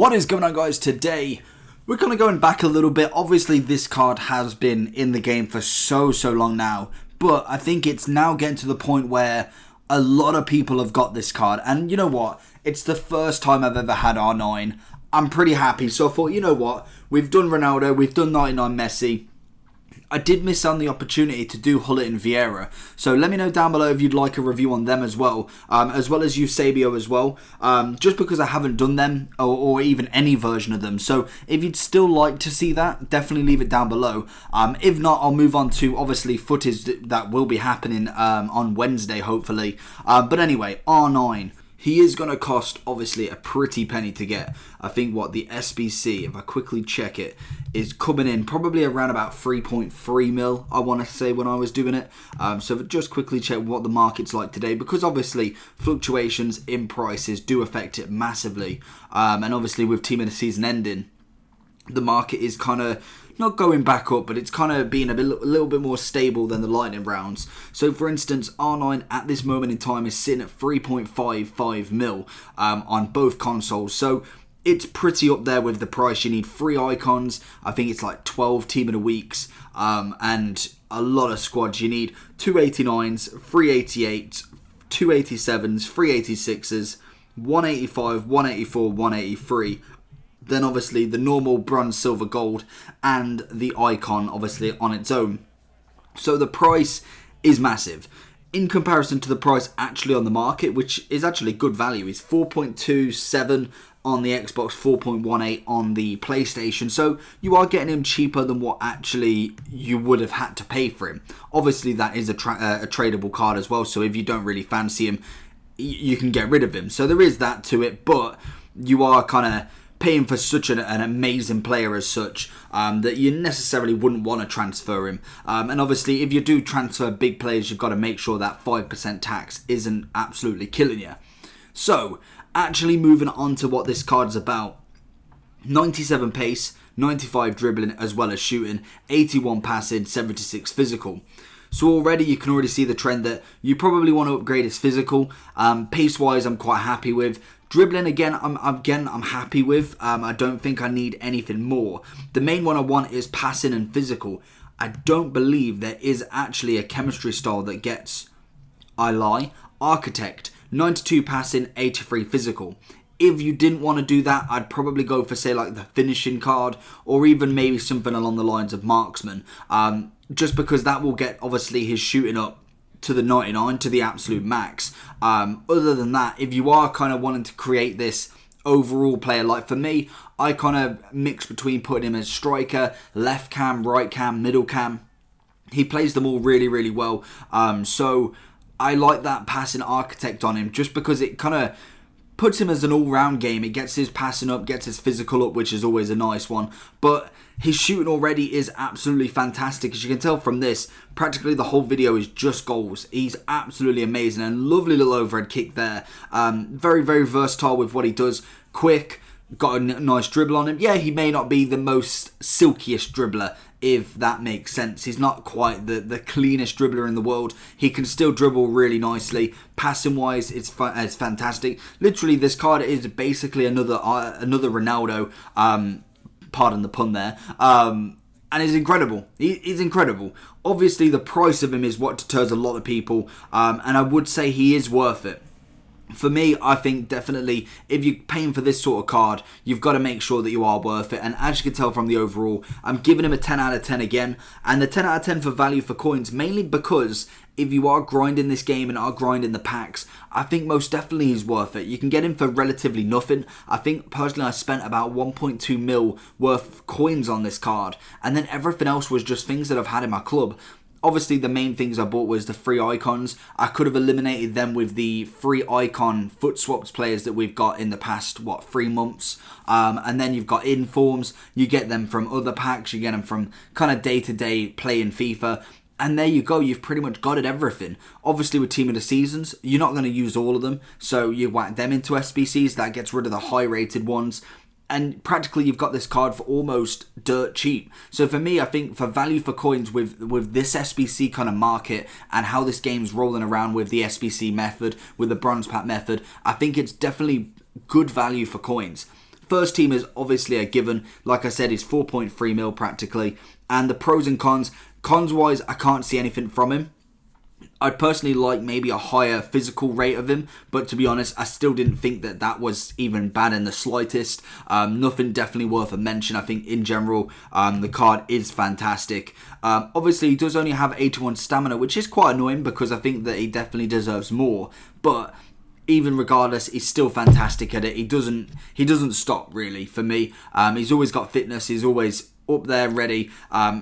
What is going on, guys? Today we're going to go back a little bit. Obviously this card has been in the game for so long now, but I think it's now getting to the point where a lot of people have got this card, and you know what, it's the first time I've ever had R9. I'm pretty happy, so I thought, you know what, we've done Ronaldo, we've done 99 Messi. I did miss on the opportunity to do Hullet and Vieira, so let me know down below if you'd like a review on them as well as Eusebio as well, just because I haven't done them, or even any version of them. So if you'd still like to see that, definitely leave it down below. If not, I'll move on to obviously footage that will be happening on Wednesday, hopefully. But anyway, R9. He is going to cost, obviously, a pretty penny to get. I think what the SBC, if I quickly check it, is coming in probably around about 3.3 mil, I want to say, when I was doing it. So just quickly check what the market's like today, because obviously fluctuations in prices do affect it massively. And obviously with Team of the Season ending, the market is kind of not going back up, but it's kind of being a little bit more stable than the lightning rounds. So for instance, R9 at this moment in time is sitting at 3.55 mil on both consoles. So it's pretty up there with the price. You need 3 icons. I think it's like 12 Team of the Weeks and a lot of squads. You need 289s, 388s, 287s, 386s, 185, 184, 183. Then obviously the normal bronze, silver, gold, and the icon obviously on its own. So the price is massive. In comparison to the price actually on the market, which is actually good value, is 4.27 on the Xbox, 4.18 on the PlayStation. So you are getting him cheaper than what actually you would have had to pay for him. Obviously that is a tradable card as well, so if you don't really fancy him, you can get rid of him. So there is that to it, but you are kind of paying for such an amazing player as such that you necessarily wouldn't want to transfer him. And obviously if you do transfer big players, you've got to make sure that 5% tax isn't absolutely killing you. So actually moving on to what this card is about. 97 pace, 95 dribbling as well as shooting, 81 passing, 76 physical. So already you can already see the trend that you probably want to upgrade his physical. Pace wise I'm quite happy with. Dribbling again, I'm happy with. I don't think I need anything more. The main one I want is passing and physical. I don't believe there is actually a chemistry style that gets, I lie, Architect, 92 passing, 83 physical. If you didn't want to do that, I'd probably go for, say, like the finishing card, or even maybe something along the lines of Marksman. Just because that will get obviously his shooting up to the 99, to the absolute max. Other than that, if you are kind of wanting to create this overall player, like for me, I kind of mix between putting him as striker, left cam, right cam, middle cam. He plays them all really well. So I like that passing Architect on him, just because it kind of puts him as an all-round game. It gets his passing up, gets his physical up, which is always a nice one. But his shooting already is absolutely fantastic. As you can tell from this, practically the whole video is just goals. He's absolutely amazing, and lovely little overhead kick there. Very versatile with what he does. Quick, got a nice dribble on him. Yeah, he may not be the most silkiest dribbler, if that makes sense. He's not quite the cleanest dribbler in the world. He can still dribble really nicely. Passing wise, it's fantastic. Literally, this card is basically another Ronaldo. Pardon the pun there. And he's incredible. He's incredible. Obviously, the price of him is what deters a lot of people. And I would say he is worth it. For me, I think definitely if you're paying for this sort of card, you've got to make sure that you are worth it. And as you can tell from the overall, I'm giving him a 10 out of 10 again. And the 10 out of 10 for value for coins, mainly because if you are grinding this game and are grinding the packs, I think most definitely he's worth it. You can get him for relatively nothing. I think personally I spent about 1.2 mil worth of coins on this card. And then everything else was just things that I've had in my club. Obviously, the main things I bought was the free icons. I could have eliminated them with the free icon foot swaps players that we've got in the past, 3 months. And then you've got informs. You get them from other packs. You get them from kind of day-to-day play in FIFA. And there you go, you've pretty much got it everything. Obviously with Team of the Seasons, you're not going to use all of them. So you whack them into SBCs, that gets rid of the high-rated ones. And practically you've got this card for almost dirt cheap. So for me, I think for value for coins with this SBC kind of market and how this game's rolling around with the SBC method, with the bronze pack method, I think it's definitely good value for coins. first team is obviously a given. Like I said, he's 4.3 mil practically. And the pros and cons. Cons-wise, I can't see anything from him. I'd personally like maybe a higher physical rate of him, but to be honest, I still didn't think that that was even bad in the slightest. Nothing definitely worth a mention. I think in general, the card is fantastic. Obviously, he does only have 81 stamina, which is quite annoying because I think that he definitely deserves more. But even regardless, he's still fantastic at it. He doesn't stop really for me. He's always got fitness. He's always up there ready.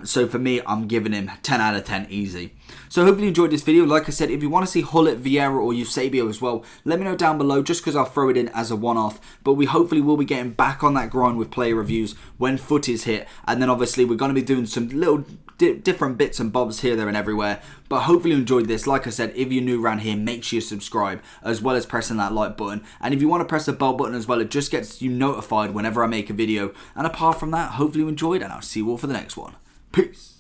So for me, I'm giving him 10 out of 10 easy. So hopefully you enjoyed this video. Like I said, if you want to see Hullet, Vieira or Eusebio as well, let me know down below just because I'll throw it in as a one-off. But we hopefully will be getting back on that grind with player reviews when FUT is hit. And then obviously we're going to be doing some little different bits and bobs here, there and everywhere. But hopefully you enjoyed this. Like I said, if you're new around here, make sure you subscribe as well as pressing that like button. And if you want to press the bell button as well, it just gets you notified whenever I make a video. And apart from that, hopefully you enjoyed and I'll see you all for the next one. Peace.